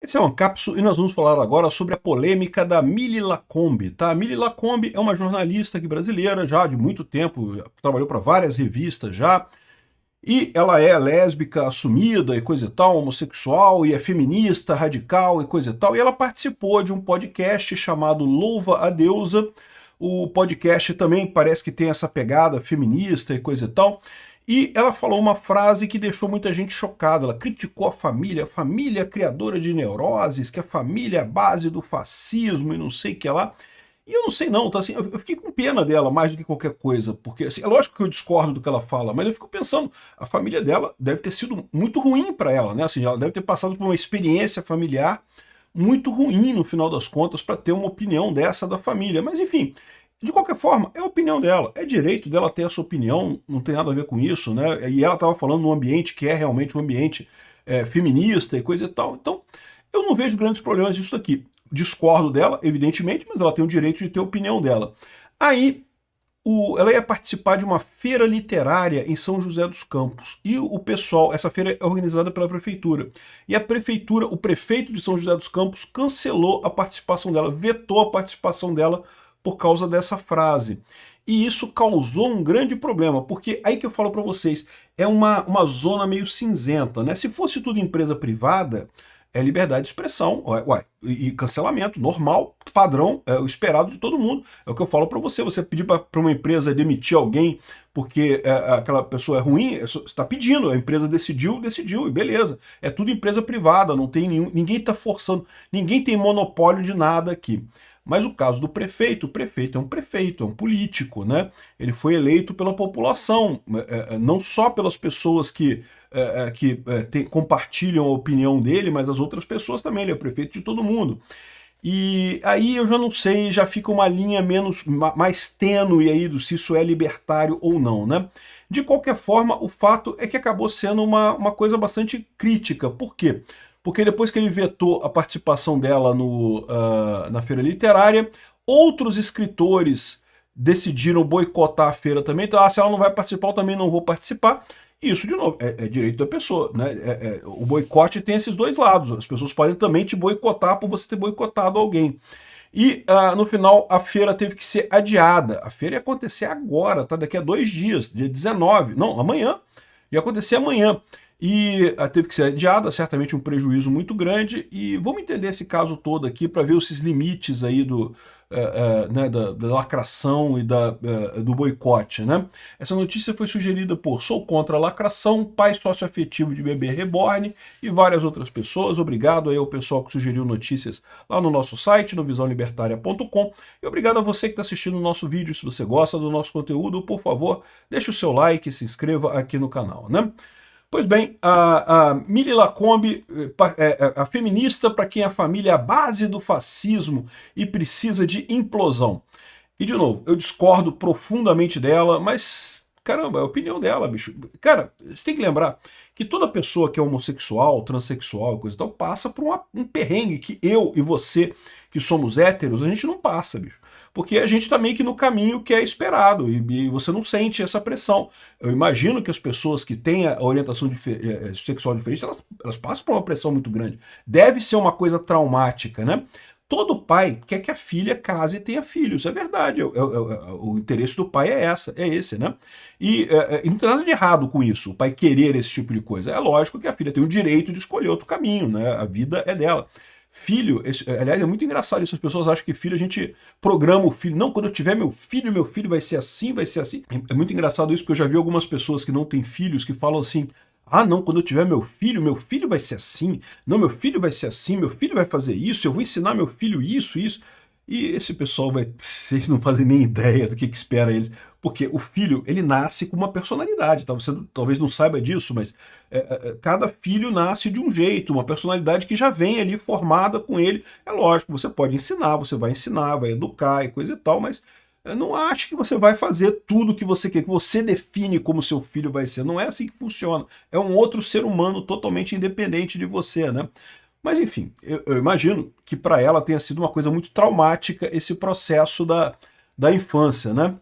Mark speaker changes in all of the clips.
Speaker 1: Esse é um Ancapso e nós vamos falar agora sobre a polêmica da Mili Lacombe, tá? A Mili Lacombe é uma jornalista aqui brasileira já de muito tempo, trabalhou para várias revistas já, e ela é lésbica assumida e coisa e tal, homossexual, e é feminista, radical e coisa e tal, e ela participou de um podcast chamado Louva a Deusa. O podcast também parece que tem essa pegada feminista e coisa e tal. E ela falou uma frase que deixou muita gente chocada. Ela criticou a família criadora de neuroses, que a família é a base do fascismo e não sei o que lá. E eu não sei não, tá assim, eu fiquei com pena dela mais do que qualquer coisa, porque assim, é lógico que eu discordo do que ela fala, mas eu fico pensando, a família dela deve ter sido muito ruim para ela, né? Assim, ela deve ter passado por uma experiência familiar muito ruim no final das contas para ter uma opinião dessa da família. Mas enfim, de qualquer forma, é a opinião dela, é direito dela ter essa opinião, não tem nada a ver com isso, né? E ela estava falando num ambiente que é realmente um ambiente feminista e coisa e tal. Então, eu não vejo grandes problemas disso aqui. Discordo dela, evidentemente, mas ela tem o direito de ter a opinião dela. Aí, ela ia participar de uma feira literária em São José dos Campos. E o pessoal, essa feira é organizada pela prefeitura. E a prefeitura, o prefeito de São José dos Campos cancelou a participação dela, vetou a participação dela por causa dessa frase. E isso causou um grande problema, porque aí que eu falo para vocês, é uma zona meio cinzenta, né? Se fosse tudo empresa privada, é liberdade de expressão, e cancelamento, normal, padrão, é o esperado de todo mundo. É o que eu falo para você, você pedir para uma empresa demitir alguém porque aquela pessoa é ruim, você está pedindo, a empresa decidiu, e beleza. É tudo empresa privada, não tem ninguém está forçando, ninguém tem monopólio de nada aqui. Mas o caso do prefeito, o prefeito é um político, né? Ele foi eleito pela população, não só pelas pessoas que compartilham a opinião dele, mas as outras pessoas também, ele é prefeito de todo mundo. E aí eu já não sei, já fica uma linha mais tênue aí do se isso é libertário ou não, né? De qualquer forma, o fato é que acabou sendo uma coisa bastante crítica. Por quê? Porque depois que ele vetou a participação dela na feira literária, outros escritores decidiram boicotar a feira também. Então, se ela não vai participar, eu também não vou participar. Isso, de novo, é direito da pessoa, né? O boicote tem esses dois lados. As pessoas podem também te boicotar por você ter boicotado alguém. E no final a feira teve que ser adiada. A feira ia acontecer agora, tá? Daqui a 2 dias, dia 19. Não, amanhã. Ia acontecer amanhã. E teve que ser adiada, certamente um prejuízo muito grande. E vamos entender esse caso todo aqui para ver esses limites aí né, da lacração e do boicote, né? Essa notícia foi sugerida por Sou Contra a Lacração, pai socioafetivo de bebê reborn e várias outras pessoas. Obrigado aí ao pessoal que sugeriu notícias lá no nosso site, no visãolibertaria.com. E obrigado a você que está assistindo o nosso vídeo. Se você gosta do nosso conteúdo, por favor, deixe o seu like e se inscreva aqui no canal, né? Pois bem, a Mili Lacombe, a feminista para quem a família é a base do fascismo e precisa de implosão. E, de novo, eu discordo profundamente dela, mas, caramba, é a opinião dela, bicho. Cara, você tem que lembrar que toda pessoa que é homossexual, transexual e coisa e tal, passa por um perrengue que eu e você, que somos héteros, a gente não passa, bicho. Porque a gente está meio que no caminho que é esperado e você não sente essa pressão. Eu imagino que as pessoas que têm a orientação sexual diferente, elas passam por uma pressão muito grande. Deve ser uma coisa traumática, né? Todo pai quer que a filha case e tenha filhos, é verdade. O interesse do pai é esse, né? E não tem nada de errado com isso, o pai querer esse tipo de coisa. É lógico que a filha tem o direito de escolher outro caminho, né? A vida é dela. Filho, aliás, é muito engraçado isso, as pessoas acham que filho, a gente programa o filho. Não, quando eu tiver meu filho vai ser assim, vai ser assim. É muito engraçado isso, porque eu já vi algumas pessoas que não têm filhos que falam assim, ah não, quando eu tiver meu filho vai ser assim, não, meu filho vai ser assim, meu filho vai fazer isso, eu vou ensinar meu filho isso, isso. E esse pessoal vocês não fazem nem ideia do que espera eles. Porque o filho, ele nasce com uma personalidade, tá? Você talvez não saiba disso, mas cada filho nasce de um jeito, uma personalidade que já vem ali formada com ele. É lógico, você pode ensinar, você vai ensinar, vai educar e coisa e tal, mas não acho que você vai fazer tudo que você quer, que você define como seu filho vai ser. Não é assim que funciona. É um outro ser humano totalmente independente de você, né? Mas enfim, eu imagino que para ela tenha sido uma coisa muito traumática esse processo da infância, né?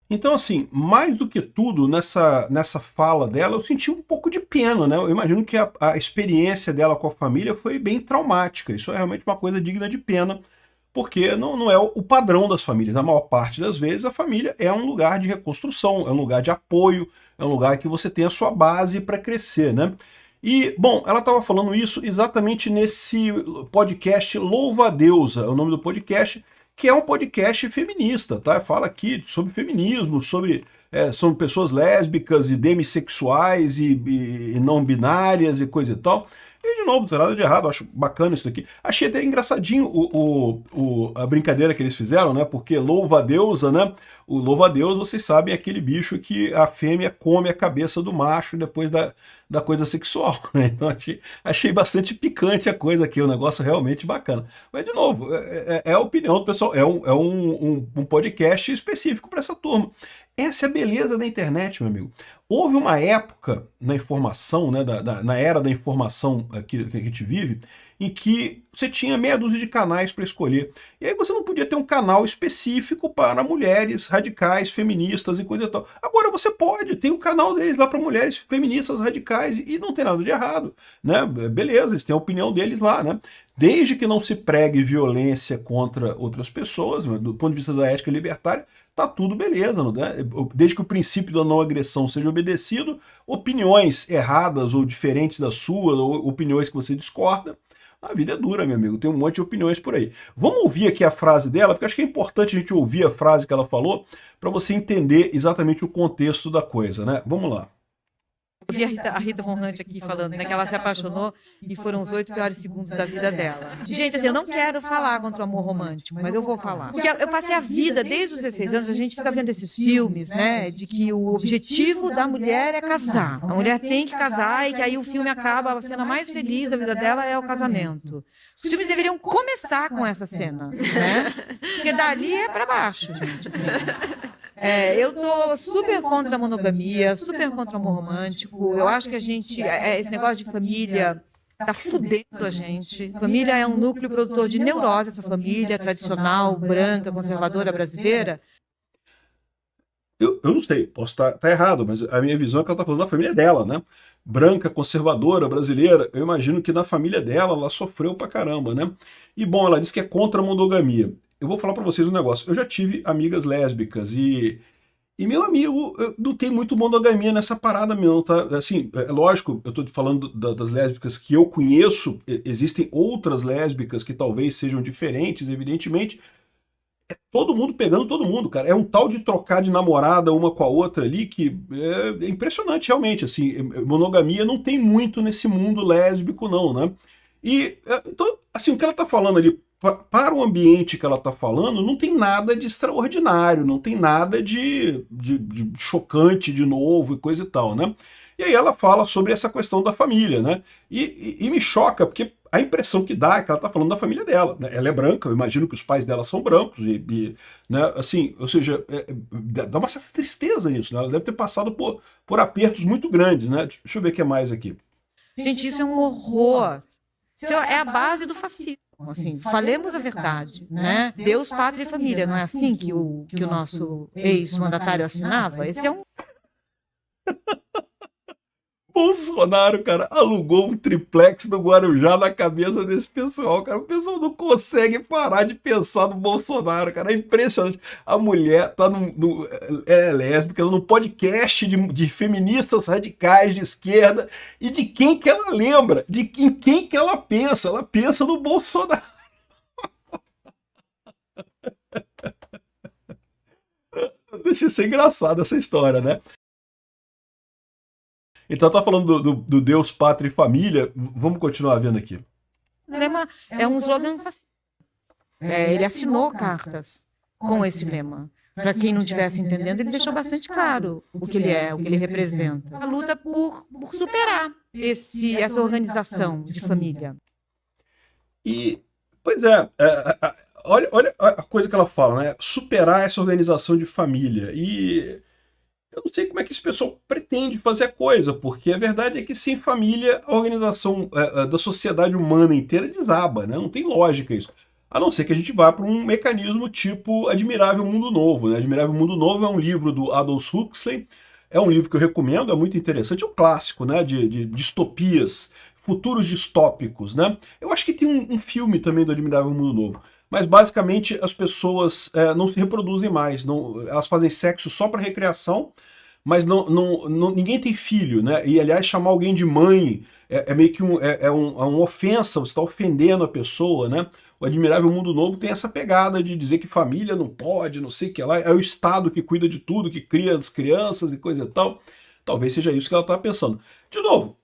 Speaker 1: Então, assim, mais do que tudo, nessa fala dela, eu senti um pouco de pena, né? Eu imagino que a experiência dela com a família foi bem traumática. Isso é realmente uma coisa digna de pena, porque não é o padrão das famílias. Na maior parte das vezes, a família é um lugar de reconstrução, é um lugar de apoio, é um lugar que você tem a sua base para crescer, né? E, bom, ela estava falando isso exatamente nesse podcast Louva a Deusa, é o nome do podcast, que é um podcast feminista, tá? Fala aqui sobre feminismo, são pessoas lésbicas e demissexuais e não binárias e coisa e tal. E, de novo, não tem nada de errado, acho bacana isso daqui. Achei até engraçadinho a brincadeira que eles fizeram, né? Porque louva a deusa, né? O louva a Deus, vocês sabem, é aquele bicho que a fêmea come a cabeça do macho depois da coisa sexual, né? Então achei bastante picante a coisa aqui, um negócio realmente bacana. Mas, de novo, é a opinião do pessoal, um podcast específico para essa turma. Essa é a beleza da internet, meu amigo. Houve uma época na informação, né, na era da informação que a gente vive, em que você tinha meia dúzia de canais para escolher. E aí você não podia ter um canal específico para mulheres radicais, feministas e coisa e tal. Agora você pode, tem um canal deles lá para mulheres feministas radicais e não tem nada de errado, né? Beleza, eles têm a opinião deles lá, né? Desde que não se pregue violência contra outras pessoas, né, do ponto de vista da ética libertária, tá tudo beleza, né? Desde que o princípio da não agressão seja obedecido, opiniões erradas ou diferentes das suas, ou opiniões que você discorda, a vida é dura, meu amigo, tem um monte de opiniões por aí. Vamos ouvir aqui a frase dela, porque acho que é importante a gente ouvir a frase que ela falou, para você entender exatamente o contexto da coisa, né? Vamos lá.
Speaker 2: Eu vi a Rita Von Hunt aqui falando, né, que ela se apaixonou e foram os 8 piores segundos da vida dela. Gente, assim, eu não quero falar contra o amor romântico, mas eu vou falar. Porque eu passei a vida, desde os 16 anos, a gente fica vendo esses filmes, né, de que o objetivo da mulher é casar. A mulher tem que casar e que aí o filme acaba, a cena mais feliz da vida dela é o casamento. Os filmes deveriam começar com essa cena, né? Porque dali é para baixo, gente, assim. Eu tô super contra a monogamia, super contra o amor romântico. Eu acho que a gente, esse negócio de família tá fudendo a gente. Família é um núcleo produtor de neurose, essa família tradicional, branca, conservadora brasileira.
Speaker 1: Eu não sei, posso estar errado, mas a minha visão é que ela está falando da família dela, né? Branca, conservadora, brasileira. Eu imagino que na família dela ela sofreu pra caramba, né? E bom, ela disse que é contra a monogamia. Eu vou falar para vocês um negócio. Eu já tive amigas lésbicas e meu amigo, não tem muito monogamia nessa parada mesmo, tá? Assim, é lógico, eu tô falando das lésbicas que eu conheço, existem outras lésbicas que talvez sejam diferentes, evidentemente. É todo mundo pegando todo mundo, cara. É um tal de trocar de namorada uma com a outra ali que é impressionante, realmente, assim. Monogamia não tem muito nesse mundo lésbico, não, né? E, então, assim, o que ela tá falando ali, para o ambiente que ela está falando, não tem nada de extraordinário, não tem nada de chocante de novo e coisa e tal, né? E aí ela fala sobre essa questão da família, né? E me choca, porque a impressão que dá é que ela está falando da família dela, né? Ela é branca, eu imagino que os pais dela são brancos, né? Assim, ou seja, dá uma certa tristeza nisso, né? Ela deve ter passado por apertos muito grandes, né? Deixa eu ver o que é mais aqui.
Speaker 2: Gente, isso é um horror. Isso é a base do fascismo. Assim, falemos a verdade, né? Deus, pátria e família, não é assim que o nosso ex-mandatário assinava? Esse é um...
Speaker 1: Bolsonaro, cara, alugou um triplex do Guarujá na cabeça desse pessoal, cara. O pessoal não consegue parar de pensar no Bolsonaro, cara. É impressionante. A mulher tá é lésbica, no podcast de feministas radicais de esquerda e de quem que ela lembra, em quem que ela pensa. Ela pensa no Bolsonaro. Deixa isso engraçado essa história, né? Então, tá falando do Deus, Pátria e Família. Vamos continuar vendo aqui.
Speaker 2: É um slogan fascista. Ele assinou cartas com esse lema. Para quem não estivesse entendendo, ele deixou bastante claro o que ele é, o que ele representa. A luta por superar essa organização de família.
Speaker 1: E, pois olha a coisa que ela fala, né? Superar essa organização de família. E eu não sei como é que esse pessoal pretende fazer a coisa, porque a verdade é que sem família a organização da sociedade humana inteira desaba, né? Não tem lógica isso. A não ser que a gente vá para um mecanismo tipo Admirável Mundo Novo, né? Admirável Mundo Novo é um livro do Aldous Huxley, é um livro que eu recomendo, é muito interessante, é um clássico, né, de distopias, futuros distópicos, né? Eu acho que tem um filme também do Admirável Mundo Novo, mas basicamente as pessoas não se reproduzem mais, elas fazem sexo só para recreação, mas ninguém tem filho, né? E aliás, chamar alguém de mãe meio que uma ofensa, você está ofendendo a pessoa, né? O Admirável Mundo Novo tem essa pegada de dizer que família não pode, não sei o que lá, é o Estado que cuida de tudo, que cria as crianças e coisa e tal. Talvez seja isso que ela está pensando. De novo,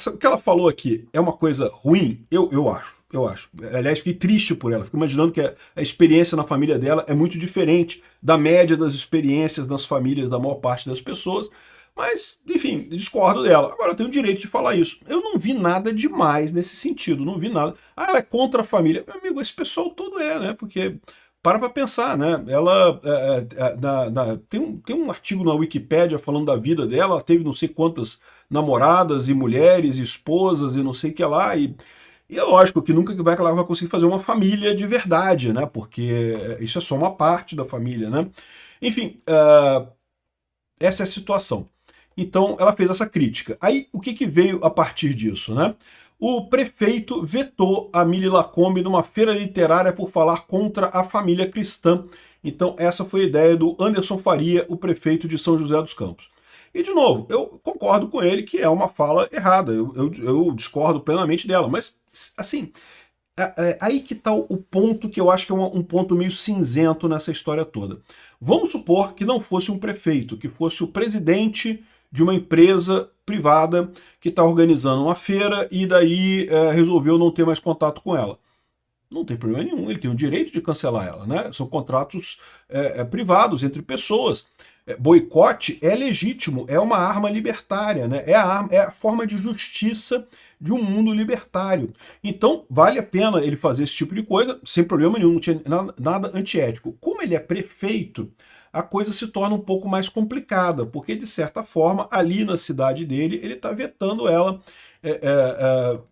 Speaker 1: o que ela falou aqui é uma coisa ruim? Eu acho. Eu acho. Aliás, fiquei triste por ela. Fico imaginando que a experiência na família dela é muito diferente da média das experiências nas famílias da maior parte das pessoas. Mas, enfim, discordo dela. Agora, eu tenho o direito de falar isso. Eu não vi nada demais nesse sentido. Não vi nada. Ah, ela é contra a família. Meu amigo, esse pessoal todo né? Porque, para pensar, né? Ela tem um artigo na Wikipédia falando da vida dela. Ela teve não sei quantas namoradas e mulheres, e esposas e não sei o que lá. E é lógico que nunca ela vai conseguir fazer uma família de verdade, né? Porque isso é só uma parte da família, né? Enfim, essa é a situação. Então, ela fez essa crítica. Aí, o que veio a partir disso, né? O prefeito vetou a Mili Lacombe numa feira literária por falar contra a família cristã. Então, essa foi a ideia do Anderson Faria, o prefeito de São José dos Campos. E, de novo, eu concordo com ele que é uma fala errada. Eu discordo plenamente dela. Mas, assim, aí que está o ponto que eu acho que é um ponto meio cinzento nessa história toda. Vamos supor que não fosse um prefeito, que fosse o presidente de uma empresa privada que está organizando uma feira e daí resolveu não ter mais contato com ela. Não tem problema nenhum, ele tem o direito de cancelar ela, né? São contratos privados entre pessoas. Boicote é legítimo, é uma arma libertária, né? É a forma de justiça de um mundo libertário. Então, vale a pena ele fazer esse tipo de coisa, sem problema nenhum, não tinha nada antiético. Como ele é prefeito, a coisa se torna um pouco mais complicada, porque, de certa forma, ali na cidade dele, ele está vetando ela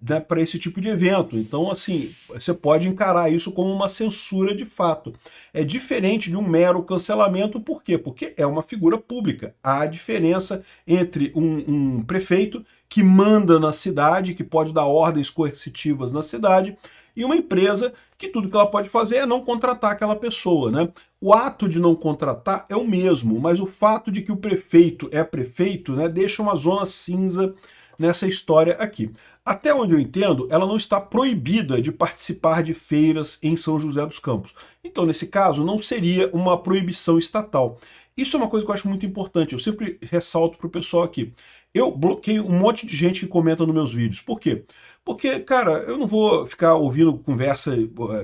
Speaker 1: né, para esse tipo de evento. Então, assim, você pode encarar isso como uma censura de fato. É diferente de um mero cancelamento, por quê? Porque é uma figura pública. Há diferença entre um prefeito que manda na cidade, que pode dar ordens coercitivas na cidade, e uma empresa que tudo que ela pode fazer é não contratar aquela pessoa, né? O ato de não contratar é o mesmo, mas o fato de que o prefeito é prefeito, né, deixa uma zona cinza nessa história aqui. Até onde eu entendo, ela não está proibida de participar de feiras em São José dos Campos. Então, nesse caso, não seria uma proibição estatal. Isso é uma coisa que eu acho muito importante, eu sempre ressalto para o pessoal aqui. Eu bloqueio um monte de gente que comenta nos meus vídeos. Por quê? Porque, cara, eu não vou ficar ouvindo conversa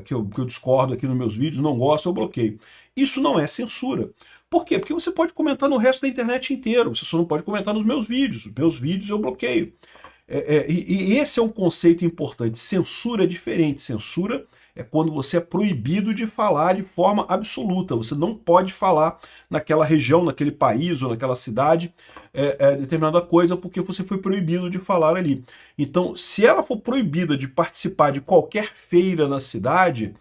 Speaker 1: que eu discordo aqui nos meus vídeos, não gosto, eu bloqueio. Isso não é censura. Por quê? Porque você pode comentar no resto da internet inteiro, você só não pode comentar nos meus vídeos. Os meus vídeos eu bloqueio. E esse é um conceito importante. Censura é diferente. Censura é quando você é proibido de falar de forma absoluta. Você não pode falar naquela região, naquele país ou naquela cidade determinada coisa porque você foi proibido de falar ali. Então, se ela for proibida de participar de qualquer feira na cidade,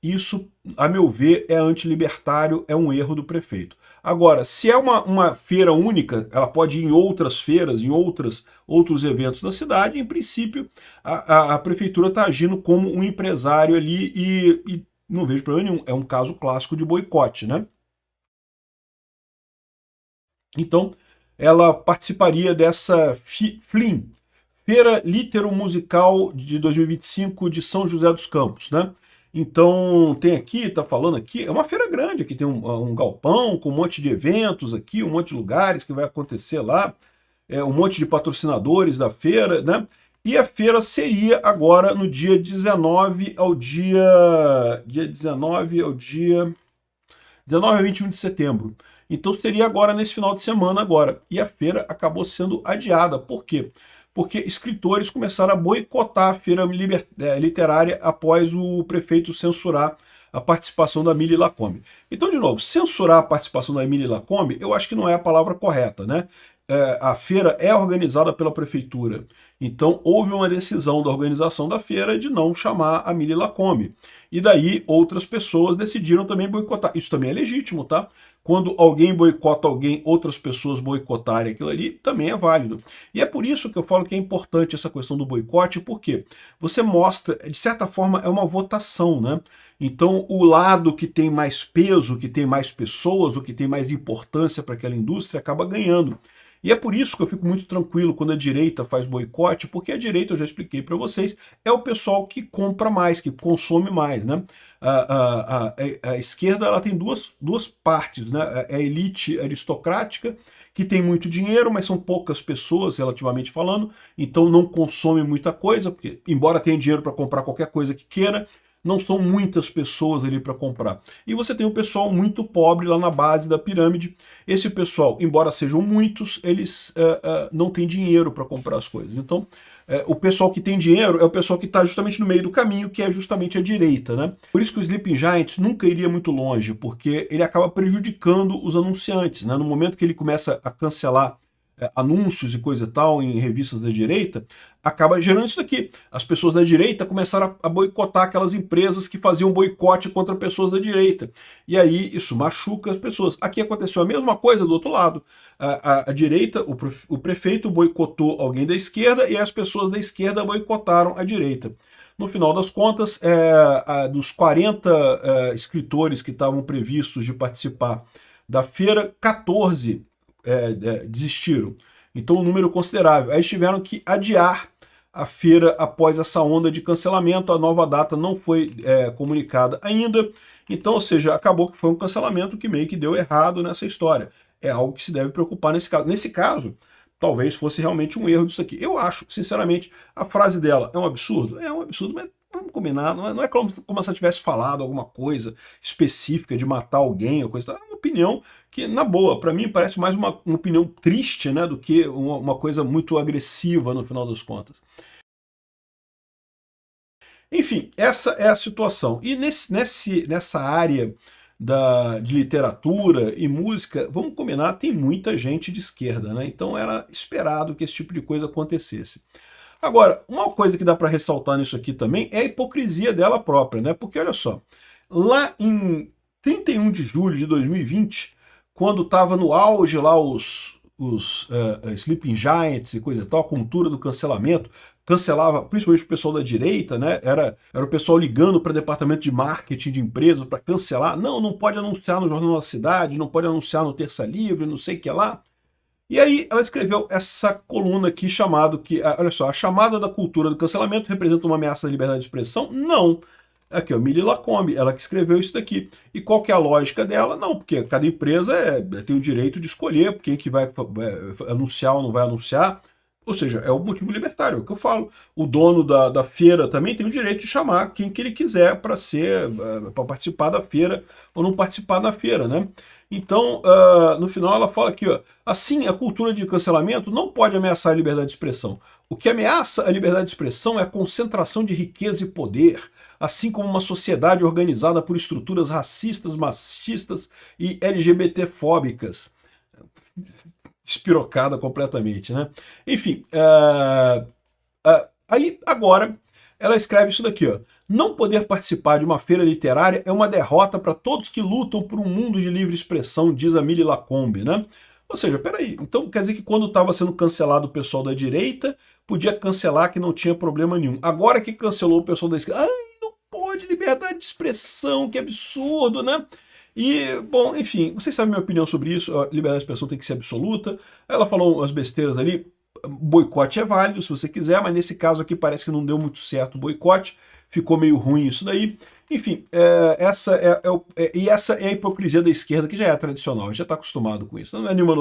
Speaker 1: isso, a meu ver, é antilibertário, é um erro do prefeito. Agora, se é uma feira única, ela pode ir em outras feiras, em outros eventos na cidade, em princípio, a prefeitura está agindo como um empresário ali e não vejo problema nenhum. É um caso clássico de boicote, né? Então, ela participaria dessa FLIM, Feira Litero-Musical de 2025 de São José dos Campos, né? Então, tem aqui, tá falando aqui, é uma feira grande, aqui tem um galpão com um monte de eventos aqui, um monte de lugares que vai acontecer lá, um monte de patrocinadores da feira, né? E a feira seria agora no dia 19 ao dia 19 a 21 de setembro. Então seria agora nesse final de semana agora. E a feira acabou sendo adiada. Por quê? Porque escritores começaram a boicotar a feira literária após o prefeito censurar a participação da Mili Lacombe. Então, de novo, censurar a participação da Mili Lacombe, eu acho que não é a palavra correta, né? a feira é organizada pela prefeitura. Então, houve uma decisão da organização da feira de não chamar a Mili Lacombe. E daí, outras pessoas decidiram também boicotar. Isso também é legítimo, tá? Quando alguém boicota alguém, outras pessoas boicotarem aquilo ali, também é válido. E é por isso que eu falo que é importante essa questão do boicote, porque você mostra, de certa forma, é uma votação, né? Então, o lado que tem mais peso, que tem mais pessoas, o que tem mais importância para aquela indústria, acaba ganhando. E é por isso que eu fico muito tranquilo quando a direita faz boicote, porque a direita, eu já expliquei para vocês, é o pessoal que compra mais, que consome mais, né? A esquerda ela tem duas partes, né? A elite aristocrática, que tem muito dinheiro, mas são poucas pessoas, relativamente falando, então não consome muita coisa, porque embora tenha dinheiro para comprar qualquer coisa que queira, não são muitas pessoas ali para comprar. E você tem um pessoal muito pobre lá na base da pirâmide. Esse pessoal, embora sejam muitos, eles não têm dinheiro para comprar as coisas. Então, o pessoal que tem dinheiro é o pessoal que está justamente no meio do caminho, que é justamente a direita, né? Por isso que o Sleeping Giants nunca iria muito longe, porque ele acaba prejudicando os anunciantes, né? No momento que ele começa a cancelar anúncios e coisa e tal em revistas da direita, acaba gerando isso daqui. As pessoas da direita começaram a boicotar aquelas empresas que faziam boicote contra pessoas da direita. E aí isso machuca as pessoas. Aqui aconteceu a mesma coisa do outro lado. A direita, o prefeito boicotou alguém da esquerda e as pessoas da esquerda boicotaram a direita. No final das contas, dos 40 escritores que estavam previstos de participar da feira, 14 desistiram. Então um número considerável. Aí eles tiveram que adiar a feira após essa onda de cancelamento, a nova data não foi comunicada ainda, então, ou seja, acabou que foi um cancelamento que meio que deu errado nessa história. É algo que se deve preocupar nesse caso. Nesse caso, talvez fosse realmente um erro disso aqui. Eu acho, sinceramente, a frase dela é um absurdo? É um absurdo, mas vamos combinar, não é como se ela tivesse falado alguma coisa específica de matar alguém ou coisa. É uma opinião que, na boa, para mim parece mais uma opinião triste, né, do que uma coisa muito agressiva no final das contas. Enfim, essa é a situação. E nessa área de literatura e música, vamos combinar, tem muita gente de esquerda, né? Então era esperado que esse tipo de coisa acontecesse. Agora, uma coisa que dá para ressaltar nisso aqui também é a hipocrisia dela própria, né? Porque olha só, lá em 31 de julho de 2020, quando estava no auge lá os Sleeping Giants e coisa e tal, a cultura do cancelamento, cancelava principalmente o pessoal da direita, né? Era o pessoal ligando para o departamento de marketing de empresas para cancelar. Não pode anunciar no Jornal da Cidade, não pode anunciar no Terça Livre, não sei o que lá. E aí ela escreveu essa coluna aqui chamado que, olha só, a chamada da cultura do cancelamento representa uma ameaça à liberdade de expressão? Não. Aqui, ó, Mili Lacombe, ela que escreveu isso daqui. E qual que é a lógica dela? Não, porque cada empresa tem o direito de escolher quem que vai anunciar ou não vai anunciar. Ou seja, é o motivo libertário, é o que eu falo. O dono da feira também tem o direito de chamar quem que ele quiser para participar da feira ou não participar da feira, né? Então, no final ela fala aqui, ó, assim, a cultura de cancelamento não pode ameaçar a liberdade de expressão. O que ameaça a liberdade de expressão é a concentração de riqueza e poder, assim como uma sociedade organizada por estruturas racistas, machistas e LGBT-fóbicas. Despirocada completamente, né? Enfim, aí agora ela escreve isso daqui, ó. Não poder participar de uma feira literária é uma derrota para todos que lutam por um mundo de livre expressão, diz a Mili Lacombe, né? Ou seja, peraí, então quer dizer que quando estava sendo cancelado o pessoal da direita, podia cancelar que não tinha problema nenhum. Agora que cancelou o pessoal da esquerda, não pode, liberdade de expressão, que absurdo, né? E, bom, enfim, vocês sabem a minha opinião sobre isso, a liberdade de expressão tem que ser absoluta. Ela falou umas besteiras ali, boicote é válido se você quiser, mas nesse caso aqui parece que não deu muito certo o boicote, ficou meio ruim isso daí. Enfim, essa é a hipocrisia da esquerda, que já é tradicional, a gente já está acostumado com isso, não é nenhuma novidade.